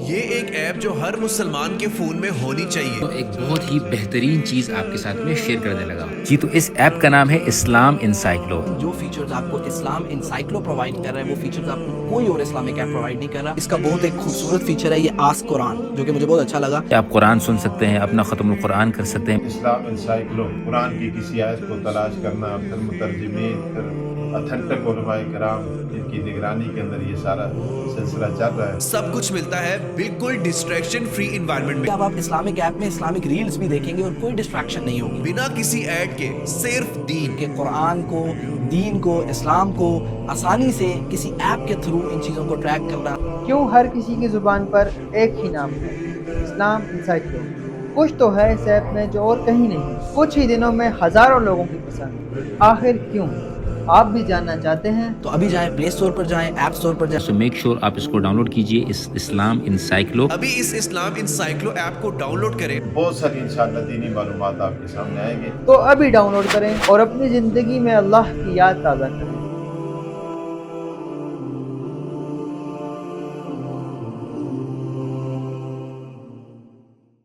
یہ ایک ایپ جو ہر مسلمان کے فون میں ہونی چاہیے. تو ایک بہت ہی بہترین چیز آپ کے ساتھ میں شیئر کرنے لگا جی. تو اس ایپ کا نام ہے اسلام انسائکلو. جو فیچرز آپ کو اسلام انسائکلو پرووائڈ کر رہا ہے وہ فیچرز آپ کو کوئی اور اسلامک ایپ پرووائڈ نہیں کر رہا. اس کا بہت ایک خوبصورت فیچر ہے یہ آسک قرآن، جو کہ مجھے بہت اچھا لگا. آپ قرآن سن سکتے ہیں، اپنا ختم القرآن کر سکتے ہیں. اسلام انسائکلو قرآن کی کسی آیت کو تلاش کرنا، پھر مترجمین، پھر اتھینٹک علماء کرام جن کی نگرانی کے اندر یہ سارا سلسلہ چل رہا ہے. سب کچھ ملتا ہے بالکل ڈسٹریکشن فری انوائرمنٹ میں. اب آپ اسلامک ایپ میں اسلامک ریلز بھی دیکھیں گے اور کوئی ڈسٹریکشن نہیں ہوگی. بنا کسی ایڈ کے صرف دین. کہ قرآن کو، دین کو، اسلام کو آسانی سے کسی ایپ کے تھرو ان چیزوں کو ٹریک کرنا. کیوں ہر کسی کی زبان پر ایک ہی نام ہے، اسلام انسائکلو. کچھ تو ہے اس ایپ میں جو اور کہیں نہیں. کچھ ہی دنوں میں ہزاروں لوگوں کی پسند. آخر کیوں؟ آپ بھی جاننا چاہتے ہیں؟ تو ابھی جائیں پلے اسٹور پر جائیں، ایپ اسٹور پر جائیں. سو میک شیور آپ اس کو ڈاؤن لوڈ کیجئے، اس اسلام انسائکلو. ابھی اس اسلام انسائکلو ایپ کو ڈاؤن لوڈ کریں. بہت ساری انشاءاللہ دینی معلومات آپ کے سامنے آئیں گے. تو ابھی ڈاؤن لوڈ کریں اور اپنی زندگی میں اللہ کی یاد تازہ کریں.